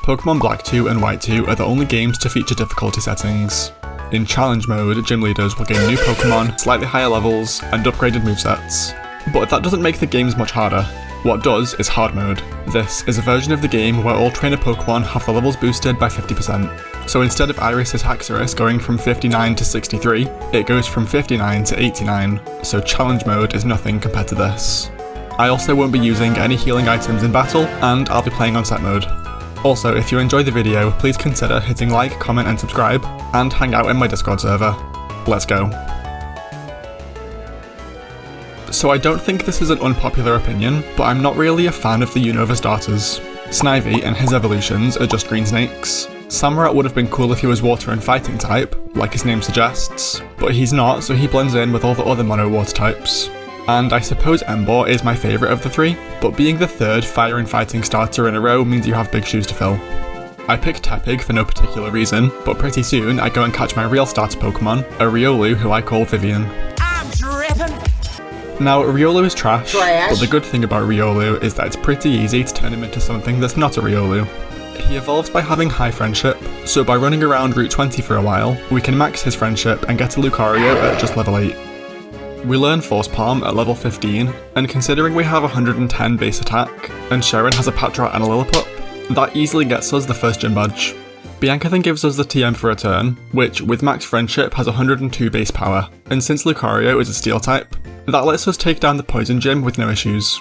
Pokemon Black 2 and White 2 are the only games to feature difficulty settings. In Challenge Mode, gym leaders will gain new Pokemon, slightly higher levels, and upgraded movesets. But that doesn't make the games much harder. What does is Hard Mode. This is a version of the game where all trainer Pokemon have the levels boosted by 50%. So instead of Iris's Haxorus going from 59 to 63, it goes from 59 to 89, so Challenge Mode is nothing compared to this. I also won't be using any healing items in battle, and I'll be playing on Set Mode. Also, if you enjoyed the video, please consider hitting like, comment and subscribe, and hang out in my Discord server. Let's go. So I don't think this is an unpopular opinion, but I'm not really a fan of the Unova starters. Snivy and his evolutions are just green snakes. Samurott would have been cool if he was water and fighting type, like his name suggests, but he's not, so he blends in with all the other mono water types. And I suppose Emboar is my favourite of the three, but being the third fire and fighting starter in a row means you have big shoes to fill. I picked Tepig for no particular reason, but pretty soon I go and catch my real starter Pokemon, a Riolu who I call Vivian. I'm dripping! Now, Riolu is trash, but the good thing about Riolu is that it's pretty easy to turn him into something that's not a Riolu. He evolves by having high friendship, so by running around Route 20 for a while, we can max his friendship and get a Lucario at just level 8. We learn Force Palm at level 15, and considering we have 110 base attack, and Sharon has a Patrat and a Lillipup, that easily gets us the first gym badge. Bianca then gives us the TM for a turn, which with max friendship has 102 base power, and since Lucario is a steel type, that lets us take down the poison gym with no issues.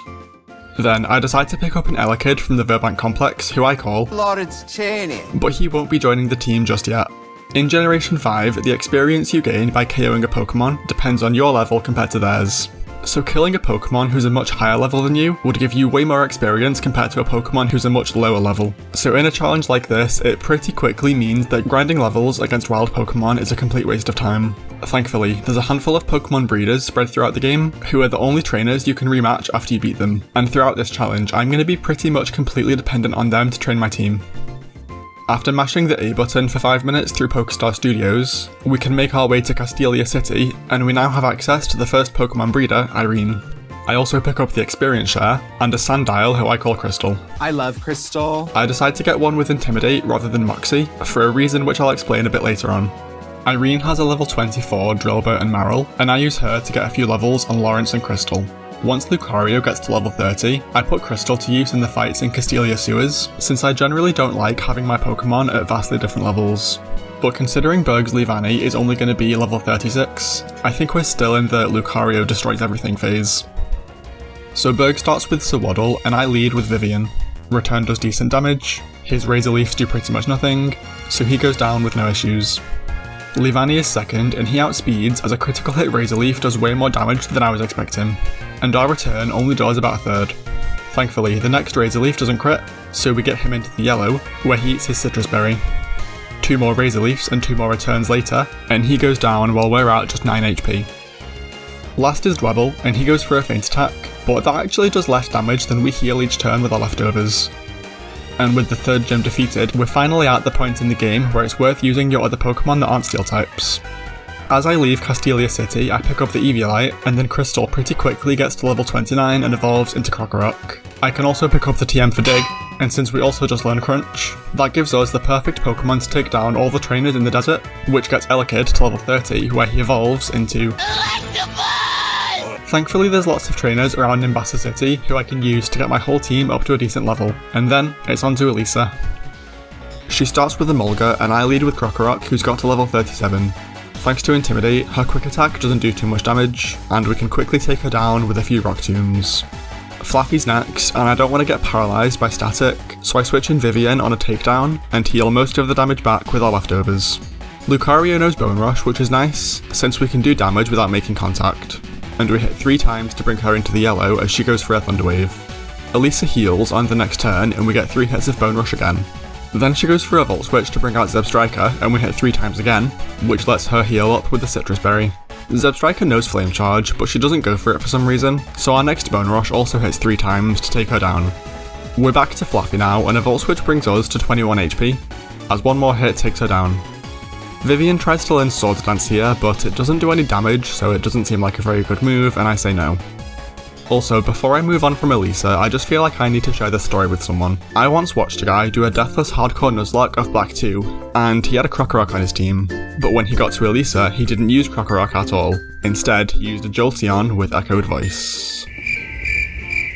Then I decide to pick up an Elekid from the Verbank complex, who I call Lawrence Chaney, but he won't be joining the team just yet. In Generation 5, the experience you gain by KOing a Pokemon depends on your level compared to theirs. So killing a Pokemon who's a much higher level than you would give you way more experience compared to a Pokemon who's a much lower level. So in a challenge like this, it pretty quickly means that grinding levels against wild Pokemon is a complete waste of time. Thankfully, there's a handful of Pokemon breeders spread throughout the game who are the only trainers you can rematch after you beat them, and throughout this challenge I'm going to be pretty much completely dependent on them to train my team. After mashing the A button for 5 minutes through Pokestar Studios, we can make our way to Castelia City, and we now have access to the first Pokemon breeder, Irene. I also pick up the experience share, and a Sandile who I call Crystal. I love Crystal. I decide to get one with Intimidate rather than Moxie, for a reason which I'll explain a bit later on. Irene has a level 24 Drillbur and Marill, and I use her to get a few levels on Lawrence and Crystal. Once Lucario gets to level 30, I put Crystal to use in the fights in Castelia Sewers, since I generally don't like having my Pokemon at vastly different levels. But considering Berg's Leavanny is only going to be level 36, I think we're still in the Lucario destroys everything phase. So Berg starts with Sewaddle and I lead with Vivian. Return does decent damage, his Razor Leafs do pretty much nothing, so he goes down with no issues. Leavanny is second and he outspeeds as a critical hit Razor Leaf does way more damage than I was expecting, and our return only does about a third. Thankfully, the next Razor Leaf doesn't crit, so we get him into the yellow, where he eats his Citrus Berry. 2 more Razor Leafs and 2 more returns later, and he goes down while we're at just 9 HP. Last is Dwebble, and he goes for a feint attack, but that actually does less damage than we heal each turn with our leftovers. And with the third gym defeated, we're finally at the point in the game where it's worth using your other Pokemon that aren't steel types. As I leave Castelia City, I pick up the Eviolite, and then Crystal pretty quickly gets to level 29 and evolves into Krokorok. I can also pick up the TM for Dig, and since we also just learned Crunch, that gives us the perfect Pokemon to take down all the trainers in the desert, which gets Elekid to level 30, where he evolves into Thankfully there's lots of trainers around Nimbasa City who I can use to get my whole team up to a decent level, and then it's on to Elisa. She starts with a Mulga and I lead with Krokorok, who's got to level 37. Thanks to Intimidate, her quick attack doesn't do too much damage, and we can quickly take her down with a few Rock Tombs. Flaffy's next, and I don't want to get paralysed by static, so I switch in Vivian on a takedown and heal most of the damage back with our leftovers. Lucario knows Bone Rush, which is nice, since we can do damage without making contact, and we hit 3 times to bring her into the yellow as she goes for a Thunder Wave. Elisa heals on the next turn and we get 3 hits of Bone Rush again. Then she goes for a Volt Switch to bring out Zebstrika and we hit 3 times again, which lets her heal up with the Citrus Berry. Zebstrika knows Flame Charge, but she doesn't go for it for some reason, so our next Bone Rush also hits 3 times to take her down. We're back to Flaffy now, and a Volt Switch brings us to 21 HP, as 1 more hit takes her down. Vivian tries to learn Swords Dance here, but it doesn't do any damage, so it doesn't seem like a very good move, and I say no. Also, before I move on from Elisa, I just feel like I need to share this story with someone. I once watched a guy do a deathless hardcore Nuzlocke of Black 2, and he had a Krokorok on his team. But when he got to Elisa, he didn't use Krokorok at all. Instead, he used a Jolteon with echoed voice.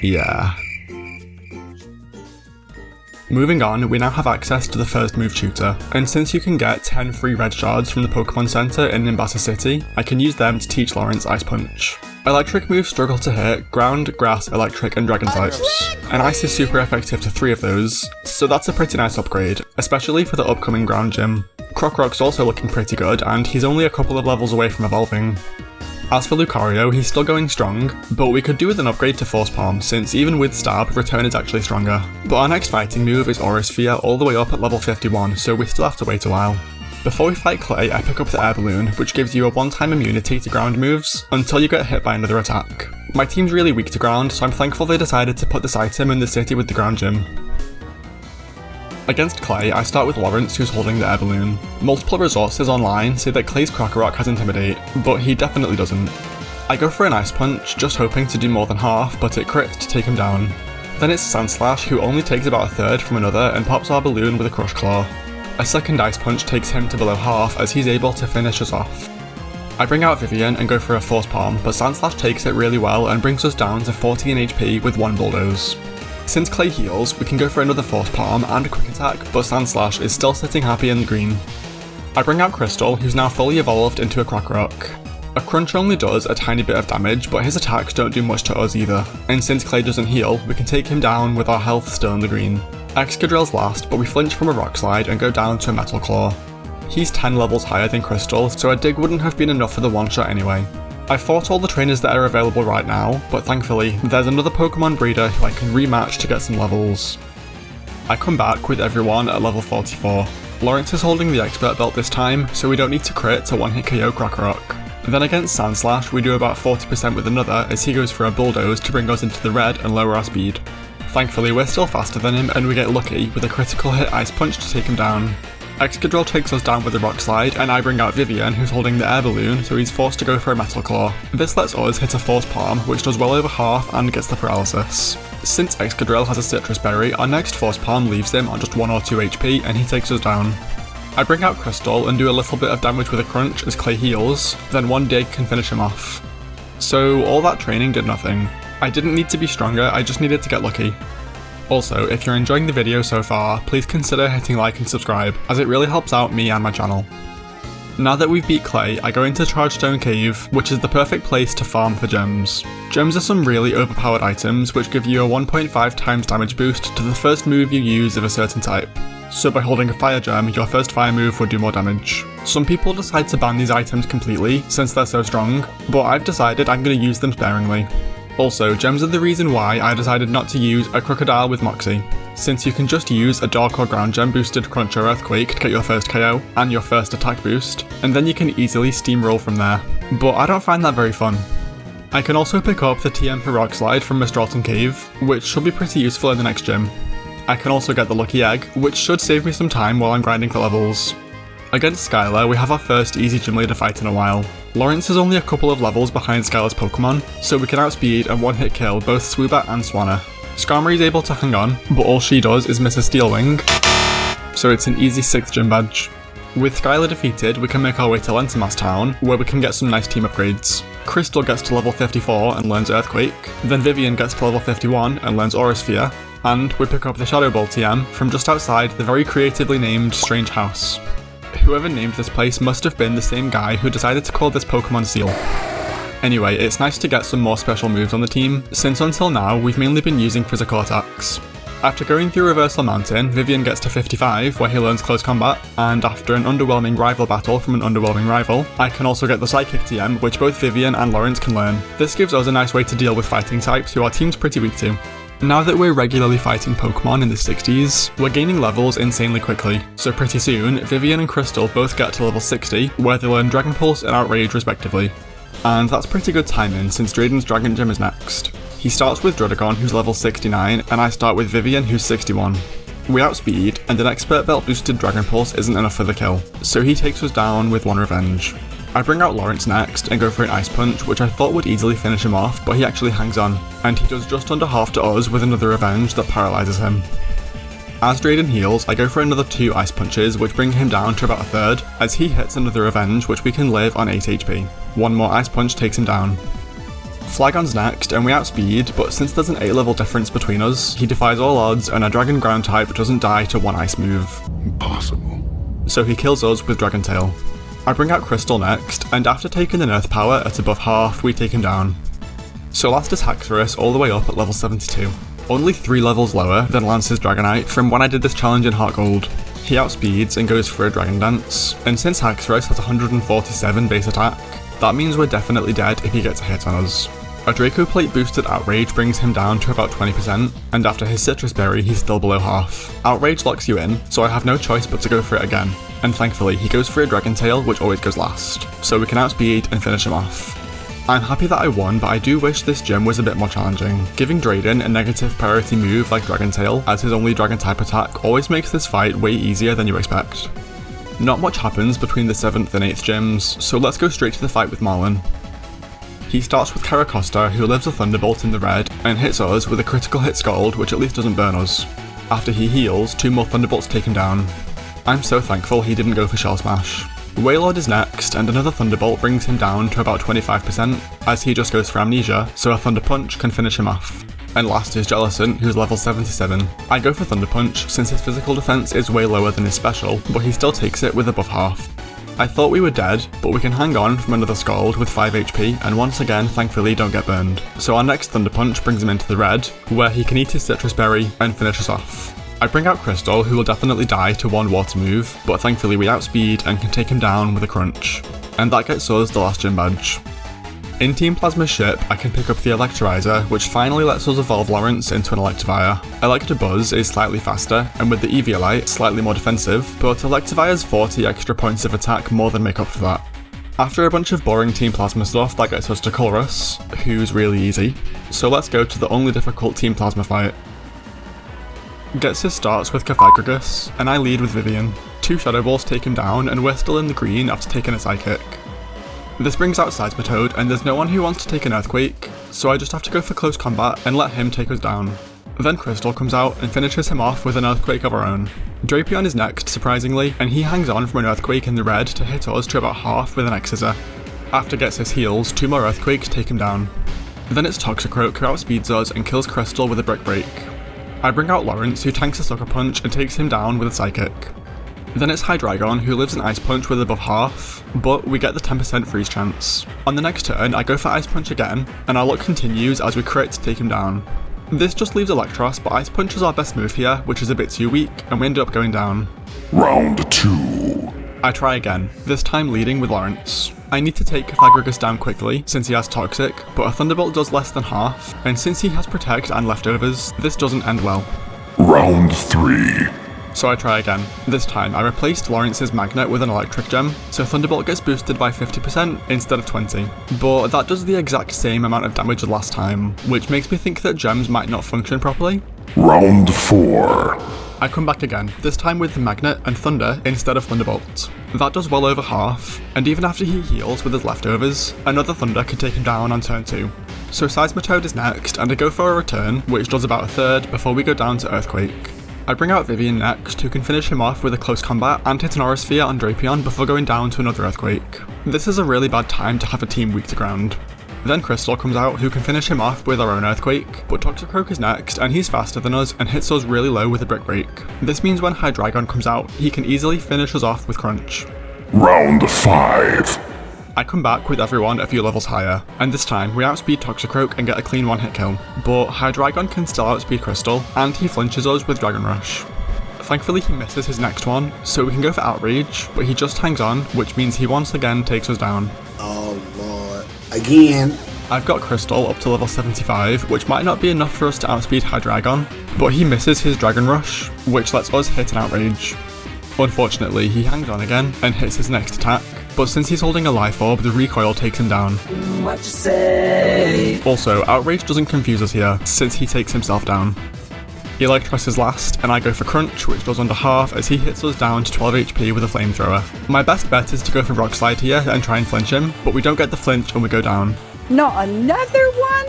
Yeah. Moving on, we now have access to the first move tutor, and since you can get 10 free red shards from the Pokemon Center in Nimbasa City, I can use them to teach Lawrence Ice Punch. Electric moves struggle to hit Ground, Grass, Electric and Dragon types, and Ice is super effective to 3 of those, so that's a pretty nice upgrade, especially for the upcoming Ground Gym. Krokorok's also looking pretty good, and he's only a couple of levels away from evolving. As for Lucario, he's still going strong, but we could do with an upgrade to Force Palm, since even with Stab, Return is actually stronger. But our next fighting move is Aura Sphere all the way up at level 51, so we still have to wait a while. Before we fight Clay, I pick up the Air Balloon, which gives you a one-time immunity to ground moves, until you get hit by another attack. My team's really weak to ground, so I'm thankful they decided to put this item in the city with the ground gym. Against Clay, I start with Lawrence, who's holding the Air Balloon. Multiple resources online say that Clay's Krokorok has Intimidate, but he definitely doesn't. I go for an Ice Punch, just hoping to do more than half, but it crits to take him down. Then it's Sandslash, who only takes about a third from another and pops our balloon with a Crush Claw. A second Ice Punch takes him to below half as he's able to finish us off. I bring out Vivian and go for a Force Palm, but Sandslash takes it really well and brings us down to 14 HP with 1 Bulldoze. Since Clay heals, we can go for another Force Palm and a Quick Attack, but Sandslash is still sitting happy in the green. I bring out Crystal, who's now fully evolved into a Krokorok. A Crunch only does a tiny bit of damage, but his attacks don't do much to us either, and since Clay doesn't heal, we can take him down with our health still in the green. Excadrill's last, but we flinch from a Rock Slide and go down to a Metal Claw. He's 10 levels higher than Crystal, so a Dig wouldn't have been enough for the one-shot anyway. I fought all the trainers that are available right now, but thankfully, there's another Pokemon breeder who I can rematch to get some levels. I come back with everyone at level 44. Lawrence is holding the Expert Belt this time, so we don't need to crit to one-hit KO Krokorok. Then against Sandslash, we do about 40% with another as he goes for a Bulldoze to bring us into the red and lower our speed. Thankfully, we're still faster than him and we get lucky with a critical hit Ice Punch to take him down. Excadrill takes us down with a Rock Slide, and I bring out Vivian, who's holding the Air Balloon, so he's forced to go for a Metal Claw. This lets us hit a Force Palm, which does well over half and gets the paralysis. Since Excadrill has a Citrus Berry, our next Force Palm leaves him on just 1 or 2 HP and he takes us down. I bring out Crystal and do a little bit of damage with a Crunch as Clay heals, then one Dig can finish him off. So all that training did nothing. I didn't need to be stronger, I just needed to get lucky. Also, if you're enjoying the video so far, please consider hitting like and subscribe, as it really helps out me and my channel. Now that we've beat Clay, I go into Chargestone Cave, which is the perfect place to farm for gems. Gems are some really overpowered items which give you a 1.5 times damage boost to the first move you use of a certain type. So by holding a Fire Gem, your first fire move would do more damage. Some people decide to ban these items completely, since they're so strong, but I've decided I'm going to use them sparingly. Also, gems are the reason why I decided not to use a Crocodile with Moxie, since you can just use a Dark or Ground Gem boosted Crunch or Earthquake to get your first KO and your first attack boost, and then you can easily steamroll from there. But I don't find that very fun. I can also pick up the TM for Rock Slide from Mistralton Cave, which should be pretty useful in the next gym. I can also get the Lucky Egg, which should save me some time while I'm grinding for levels. Against Skylar, we have our first easy gym leader fight in a while. Lawrence is only a couple of levels behind Skylar's Pokemon, so we can outspeed and one-hit kill both Swoobat and Swanna. Skarmory is able to hang on, but all she does is miss a Steel Wing, so it's an easy 6th gym badge. With Skylar defeated, we can make our way to Lentamas Town, where we can get some nice team upgrades. Crystal gets to level 54 and learns Earthquake, then Vivian gets to level 51 and learns Aura Sphere, and we pick up the Shadow Ball TM from just outside the very creatively named Strange House. Whoever named this place must have been the same guy who decided to call this Pokemon Seal. Anyway, it's nice to get some more special moves on the team, since until now we've mainly been using physical attacks. After going through Reversal Mountain, Vivian gets to 55 where he learns Close Combat, and after an underwhelming rival battle from an underwhelming rival, I can also get the Psychic TM, which both Vivian and Lawrence can learn. This gives us a nice way to deal with fighting types who our team's pretty weak to. Now that we're regularly fighting Pokemon in the 60s, we're gaining levels insanely quickly, so pretty soon, Vivian and Crystal both get to level 60, where they learn Dragon Pulse and Outrage respectively. And that's pretty good timing since Drayden's Dragon Gym is next. He starts with Druddigon, who's level 69, and I start with Vivian, who's 61. We outspeed, and an Expert Belt boosted Dragon Pulse isn't enough for the kill, so he takes us down with one Revenge. I bring out Lawrence next and go for an Ice Punch, which I thought would easily finish him off, but he actually hangs on, and he does just under half to us with another Revenge that paralyzes him. As Drayden heals, I go for another 2 Ice Punches, which bring him down to about a third, as he hits another Revenge, which we can live on 8 HP. One more Ice Punch takes him down. Flygon's next, and we outspeed, but since there's an 8 level difference between us, he defies all odds and our Dragon Ground type doesn't die to 1 ice move. Impossible. So he kills us with Dragon Tail. I bring out Crystal next, and after taking an Earth Power at above half, we take him down. So last is Haxorus all the way up at level 72. Only 3 levels lower than Lance's Dragonite from when I did this challenge in Heart Gold. He outspeeds and goes for a Dragon Dance, and since Haxorus has 147 base attack, that means we're definitely dead if he gets a hit on us. A Draco Plate boosted Outrage brings him down to about 20%, and after his Citrus Berry he's still below half. Outrage locks you in, so I have no choice but to go for it again, and thankfully he goes for a Dragon Tail, which always goes last, so we can outspeed and finish him off. I'm happy that I won, but I do wish this gym was a bit more challenging. Giving Drayden a negative priority move like Dragon Tail as his only Dragon type attack always makes this fight way easier than you expect. Not much happens between the 7th and 8th gyms, so let's go straight to the fight with Marlin. He starts with Caracosta, who lives a Thunderbolt in the red, and hits us with a critical hit Scald, which at least doesn't burn us. After he heals, 2 more Thunderbolts take him down. I'm so thankful he didn't go for Shell Smash. Wailord is next, and another Thunderbolt brings him down to about 25%, as he just goes for Amnesia, so a Thunder Punch can finish him off. And last is Jellicent, who's level 77. I go for Thunder Punch, since his physical defense is way lower than his special, but he still takes it with above half. I thought we were dead, but we can hang on from another Scald with 5 HP, and once again thankfully don't get burned. So our next Thunder Punch brings him into the red, where he can eat his Citrus Berry and finish us off. I bring out Crystal, who will definitely die to 1 water move, but thankfully we outspeed and can take him down with a Crunch. And that gets us the last gym badge. In Team Plasma's ship, I can pick up the Electrolyzer, which finally lets us evolve Lawrence into an Electivire. Electabuzz is slightly faster, and with the Eviolite, slightly more defensive, but Electivire's 40 extra points of attack more than make up for that. After a bunch of boring Team Plasma stuff, that gets us to Colrus, who's really easy. So let's go to the only difficult Team Plasma fight. Ghetsis starts with Cophagragus, and I lead with Vivian. 2 Shadow Balls take him down, and we're still in the green after taking a Psychic. This brings out Seismitoad, and there's no one who wants to take an Earthquake, so I just have to go for close combat and let him take us down. Then Crystal comes out and finishes him off with an Earthquake of our own. Drapion is next, surprisingly, and he hangs on from an Earthquake in the red to hit us to about half with an X-Scissor. After Ghetsis heals, 2 more Earthquakes take him down. Then it's Toxicroak who outspeeds us and kills Crystal with a Brick Break. I bring out Lawrence, who tanks a Sucker Punch and takes him down with a Psychic. Then it's Hydreigon, who lives an Ice Punch with above half, but we get the 10% freeze chance. On the next turn, I go for Ice Punch again, and our luck continues as we crit to take him down. This just leaves Electros, but Ice Punch is our best move here, which is a bit too weak, and we end up going down. Round 2. I try again, this time leading with Lawrence. I need to take Cophagragus down quickly, since he has Toxic, but a Thunderbolt does less than half, and since he has Protect and Leftovers, this doesn't end well. Round 3. So I try again. This time I replaced Lawrence's Magnet with an Electric Gem, so Thunderbolt gets boosted by 50% instead of 20. But that does the exact same amount of damage as last time, which makes me think that gems might not function properly. Round 4. I come back again, this time with the Magnet and Thunder instead of Thunderbolt. That does well over half, and even after he heals with his leftovers, another Thunder can take him down on turn 2. So Seismitoad is next, and I go for a Return, which does about a third before we go down to Earthquake. I bring out Vivian next, who can finish him off with a close combat and hit an Aura Sphere on Drapion before going down to another Earthquake. This is a really bad time to have a team weak to ground. Then Crystal comes out, who can finish him off with our own Earthquake, but Toxicroak is next, and he's faster than us and hits us really low with a Brick Break. This means when Hydreigon comes out, he can easily finish us off with Crunch. Round 5. I come back with everyone a few levels higher, and this time we outspeed Toxicroak and get a clean 1-hit kill, but Hydreigon can still outspeed Crystal, and he flinches us with Dragon Rush. Thankfully he misses his next one, so we can go for Outrage, but he just hangs on, which means he once again takes us down. Oh lord, again. I've got Crystal up to level 75, which might not be enough for us to outspeed Hydreigon, but he misses his Dragon Rush, which lets us hit an Outrage. Unfortunately, he hangs on again and hits his next attack, but since he's holding a Life Orb, the recoil takes him down. What you say? Also, Outrage doesn't confuse us here, since he takes himself down. Electros is last, and I go for Crunch, which does under half as he hits us down to 12 HP with a flamethrower. My best bet is to go for Rock Slide here and try and flinch him, but we don't get the flinch and we go down. Not another one?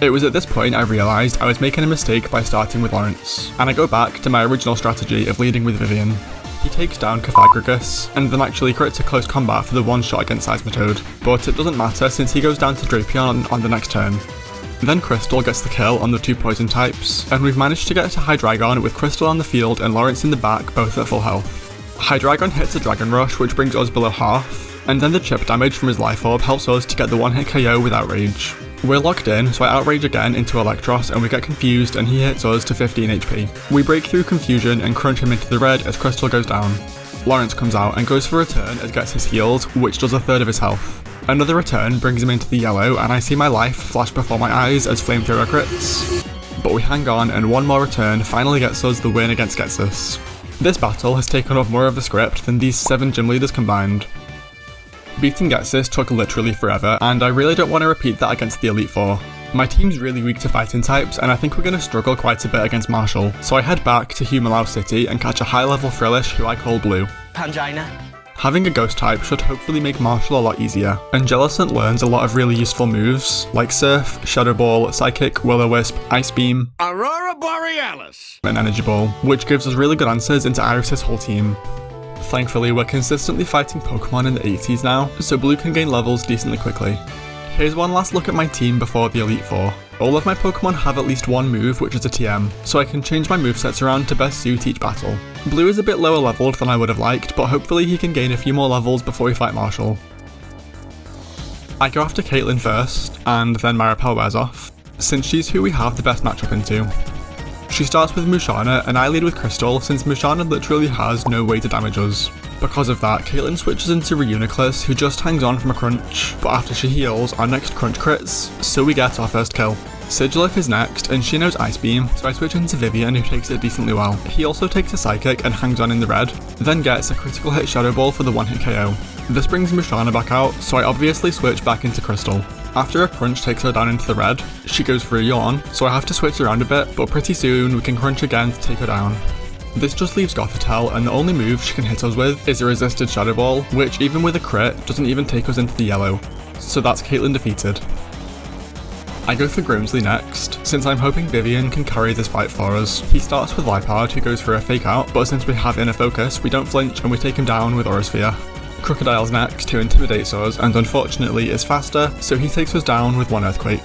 It was at this point I realised I was making a mistake by starting with Lawrence, and I go back to my original strategy of leading with Vivian. He takes down Cathagrigus, and then actually crits a close combat for the one shot against Seismitoad, but it doesn't matter since he goes down to Drapion on the next turn. Then Crystal gets the kill on the 2 poison types, and we've managed to get to Hydreigon with Crystal on the field and Lawrence in the back, both at full health. Hydreigon hits a Dragon Rush, which brings us below half, and then the chip damage from his Life Orb helps us to get the one-hit KO with Outrage. We're locked in, so I Outrage again into Electros and we get confused and he hits us to 15 HP. We break through confusion and crunch him into the red as Crystal goes down. Lawrence comes out and goes for a turn as Ghetsis heals, which does a third of his health. Another return brings him into the yellow and I see my life flash before my eyes as Flamethrower crits. But we hang on and one more return finally gets us the win against Ghetsis. This battle has taken up more of the script than these 7 gym leaders combined. Beating Ghetsis took literally forever and I really don't want to repeat that against the Elite Four. My team's really weak to fighting types and I think we're going to struggle quite a bit against Marshall, so I head back to Humalao City and catch a high level Frillish who I call Blue. Pangina. Having a ghost type should hopefully make Marshall a lot easier, and Jellicent learns a lot of really useful moves, like Surf, Shadow Ball, Psychic, Will-O-Wisp, Ice Beam, Aurora Borealis. and Energy Ball, which gives us really good answers into Iris' whole team. Thankfully, we're consistently fighting Pokemon in the 80s now, so Blue can gain levels decently quickly. Here's one last look at my team before the Elite Four. All of my Pokemon have at least one move, which is a TM, so I can change my movesets around to best suit each battle. Blue is a bit lower leveled than I would have liked, but hopefully he can gain a few more levels before we fight Marshall. I go after Caitlyn first, and then Maripel wears off, since she's who we have the best matchup into. She starts with Musharna, and I lead with Crystal since Musharna literally has no way to damage us. Because of that, Caitlyn switches into Reuniclus, who just hangs on from a crunch, but after she heals, our next crunch crits, so we get our first kill. Sigilif is next, and she knows Ice Beam, so I switch into Vivian, who takes it decently well. He also takes a Psychic and hangs on in the red, then gets a critical hit Shadow Ball for the one-hit KO. This brings Musharna back out, so I obviously switch back into Crystal. After a crunch takes her down into the red, she goes for a yawn, so I have to switch around a bit, but pretty soon we can crunch again to take her down. This just leaves Gothitelle, and the only move she can hit us with is a resisted Shadow Ball, which even with a crit doesn't even take us into the yellow. So that's Caitlyn defeated. I go for Grimsley next, since I'm hoping Vivian can carry this fight for us. He starts with Liepard, who goes for a fake out, but since we have inner focus, we don't flinch and we take him down with Aura Sphere. Crocodile's next, who intimidates us and unfortunately is faster, so he takes us down with one Earthquake.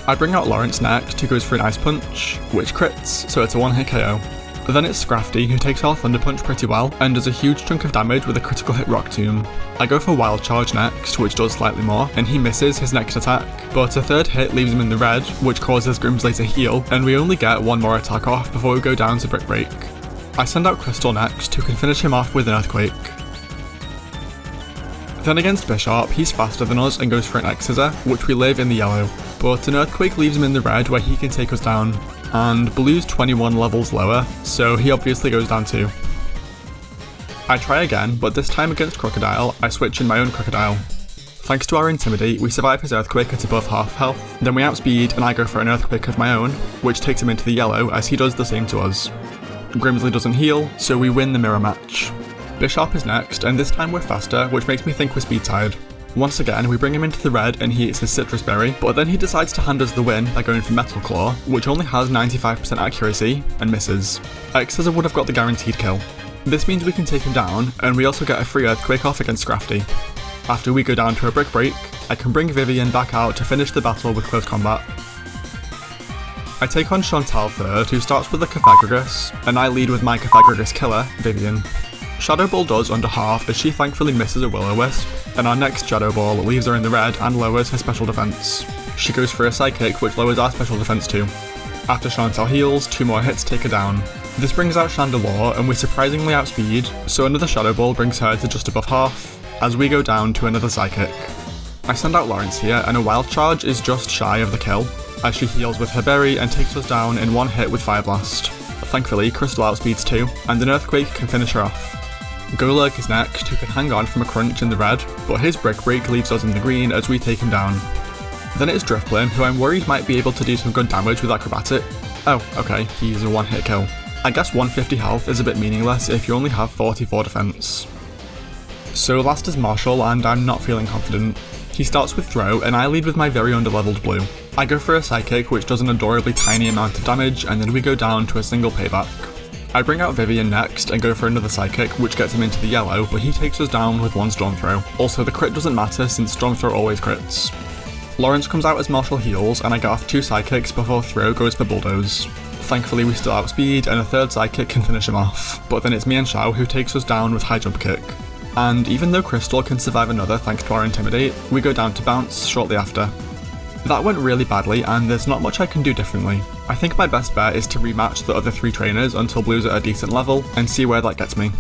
I bring out Lawrence next, who goes for an Ice Punch, which crits, so it's a one-hit KO. Then it's Scrafty, who takes our Thunder Punch pretty well, and does a huge chunk of damage with a critical hit Rock Tomb. I go for Wild Charge next, which does slightly more, and he misses his next attack, but a third hit leaves him in the red, which causes Grimsley to heal, and we only get one more attack off before we go down to Brick Break. I send out Crystal next, who can finish him off with an Earthquake. Then against Bisharp, he's faster than us and goes for an X-Scissor, which we live in the yellow, but an Earthquake leaves him in the red where he can take us down, and Blue's 21 levels lower, so he obviously goes down too. I try again, but this time against Crocodile, I switch in my own Crocodile. Thanks to our Intimidate, we survive his Earthquake at above half health, then we outspeed and I go for an Earthquake of my own, which takes him into the yellow as he does the same to us. Grimsley doesn't heal, so we win the mirror match. Bisharp is next, and this time we're faster, which makes me think we're speed tied. Once again, we bring him into the red and he eats his Citrus Berry, but then he decides to hand us the win by going for Metal Claw, which only has 95% accuracy, and misses. X-Scissor would have got the guaranteed kill. This means we can take him down, and we also get a free Earthquake off against Scrafty. After we go down to a Brick Break, I can bring Vivian back out to finish the battle with close combat. I take on Chantal third, who starts with a Cathagrigus, and I lead with my Cathagrigus killer, Vivian. Shadow Ball does under half as she thankfully misses a Will-O-Wisp, and our next Shadow Ball leaves her in the red and lowers her special defense. She goes for a Psychic, which lowers our special defense too. After Chantal heals, 2 more hits take her down. This brings out Chandelure, and we surprisingly outspeed, so another Shadow Ball brings her to just above half, as we go down to another Psychic. I send out Lawrence here, and a Wild Charge is just shy of the kill, as she heals with her berry and takes us down in one hit with Fire Blast. Thankfully, Crystal outspeeds too, and an Earthquake can finish her off. Golurk is next, who can hang on from a crunch in the red, but his Brick Break leaves us in the green as we take him down. Then it's Drifblim, who I'm worried might be able to do some good damage with Acrobatic, Oh, okay, he's a one-hit kill. I guess 150 health is a bit meaningless if you only have 44 defense. So last is Marshall, and I'm not feeling confident. He starts with throw, and I lead with my very underleveled blue. I go for a psychic, which does an adorably tiny amount of damage, and then we go down to a single payback. I bring out Vivian next and go for another psychic, which gets him into the yellow, but he takes us down with one storm throw. Also, the crit doesn't matter since storm throw always crits. Lawrence comes out as Marshall heals, and I get off 2 psychics before throw goes for bulldoze. Thankfully we still outspeed, and a third psychic can finish him off, but then it's me and Xiao who takes us down with high jump kick. And even though Crystal can survive another thanks to our Intimidate, we go down to bounce shortly after. That went really badly, and there's not much I can do differently. I think my best bet is to rematch the other 3 trainers until Blue's at a decent level, and see where that gets me.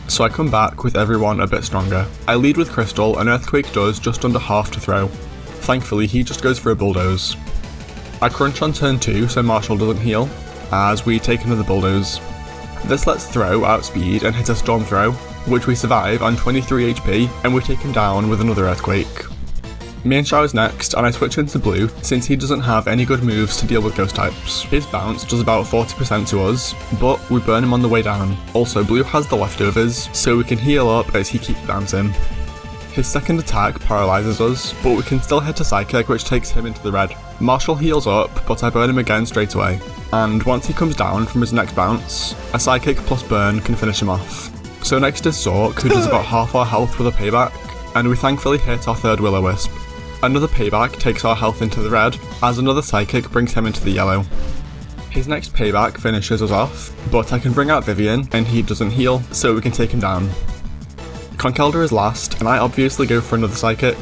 So I come back with everyone a bit stronger. I lead with Crystal, and Earthquake does just under half to throw. Thankfully he just goes for a bulldoze. I crunch on turn 2 so Marshall doesn't heal, as we take another bulldoze. This lets throw outspeed and hit a storm throw, which we survive on 23 HP, and we take him down with another Earthquake. Me and Xiao is next, and I switch into Blue since he doesn't have any good moves to deal with ghost types. His bounce does about 40% to us, but we burn him on the way down. Also, Blue has the leftovers, so we can heal up as he keeps bouncing. His second attack paralyzes us, but we can still hit a psychic which takes him into the red. Marshall heals up, but I burn him again straight away. And once he comes down from his next bounce, a psychic plus burn can finish him off. So next is Sork, who does about half our health with a payback, and we thankfully hit our third Will-O-Wisp. Another payback takes our health into the red, as another psychic brings him into the yellow. His next payback finishes us off, but I can bring out Vivian, and he doesn't heal, so we can take him down. Conkeldurr is last, and I obviously go for another psychic,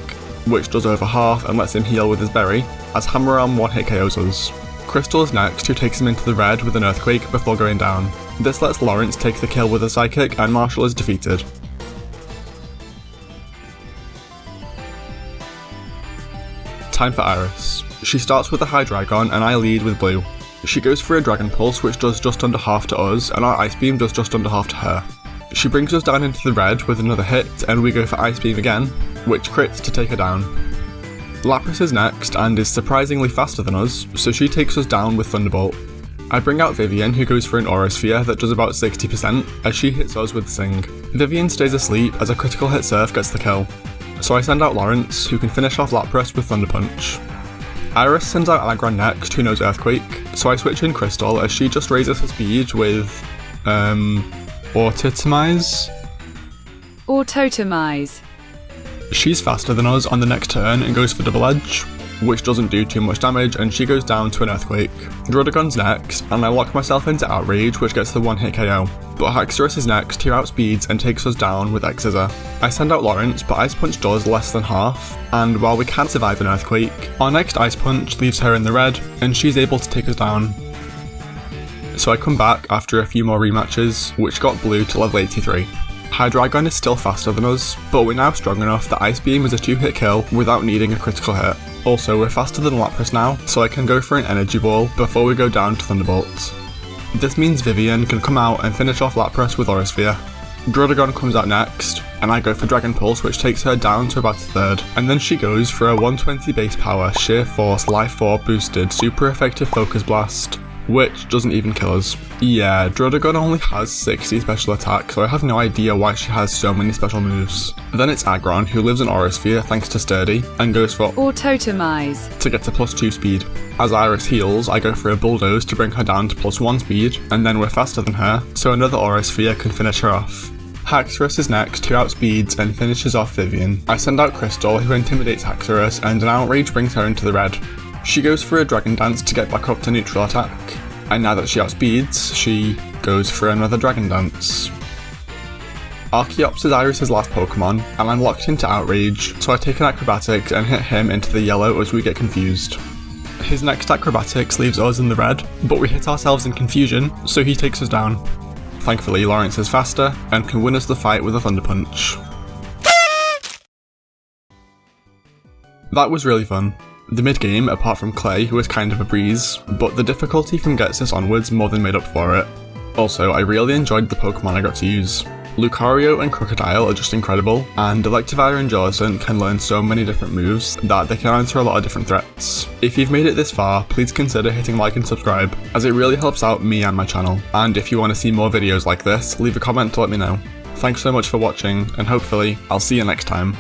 which does over half and lets him heal with his berry, as Hammer Arm one-hit KOs us. Crystal is next, who takes him into the red with an Earthquake before going down. This lets Lawrence take the kill with a psychic, and Marshall is defeated. Time for Iris. She starts with a High Dragon, and I lead with Blue. She goes for a Dragon Pulse, which does just under half to us, and our Ice Beam does just under half to her. She brings us down into the red with another hit, and we go for Ice Beam again, which crits to take her down. Lapras is next, and is surprisingly faster than us, so she takes us down with Thunderbolt. I bring out Vivian, who goes for an Aura Sphere that does about 60%, as she hits us with Sing. Vivian stays asleep, as a critical hit Surf gets the kill. So I send out Lawrence, who can finish off Lapras with Thunder Punch. Iris sends out Aggron next, who knows Earthquake, so I switch in Crystal as she just raises her speed with, Autotomize? Autotomize. She's faster than us on the next turn and goes for Double Edge, which doesn't do too much damage, and she goes down to an Earthquake. Druddigon's next, and I lock myself into Outrage, which gets the one-hit KO. But Haxorus is next, who outspeeds and takes us down with X-Scissor. I send out Lawrence, but Ice Punch does less than half, and while we can survive an Earthquake, our next Ice Punch leaves her in the red, and she's able to take us down. So I come back after a few more rematches, which got Blue to level 83. Hydreigon is still faster than us, but we're now strong enough that Ice Beam is a 2-hit kill without needing a critical hit. Also, we're faster than Lapras now, so I can go for an Energy Ball before we go down to Thunderbolt. This means Vivian can come out and finish off Lapras with Aura Sphere. Druddigon comes out next, and I go for Dragon Pulse, which takes her down to about a third, and then she goes for a 120 base power, Sheer Force, Life 4 boosted, super effective Focus Blast, which doesn't even kill us. Yeah, Druddigon only has 60 special attack, so I have no idea why she has so many special moves. Then it's Aggron, who lives in Aura Sphere thanks to Sturdy, and goes for Autotomize to get to +2 speed. As Iris heals, I go for a Bulldoze to bring her down to +1 speed, and then we're faster than her, so another Aura Sphere can finish her off. Haxorus is next, who outspeeds and finishes off Vivian. I send out Crystal, who intimidates Haxorus, and an Outrage brings her into the red. She goes for a Dragon Dance to get back up to neutral attack, and now that she outspeeds, she goes for another Dragon Dance. Archeops is Iris' last Pokemon, and I'm locked into Outrage, so I take an Acrobatics and hit him into the yellow as we get confused. His next Acrobatics leaves us in the red, but we hit ourselves in confusion, so he takes us down. Thankfully, Lawrence is faster, and can win us the fight with a Thunder Punch. That was really fun. The mid-game, apart from Clay, who was kind of a breeze, but the difficulty from Ghetsis onwards more than made up for it. Also, I really enjoyed the Pokemon I got to use. Lucario and Crocodile are just incredible, and Electivire and Jellicent can learn so many different moves that they can answer a lot of different threats. If you've made it this far, please consider hitting like and subscribe, as it really helps out me and my channel. And if you want to see more videos like this, leave a comment to let me know. Thanks so much for watching, and hopefully, I'll see you next time.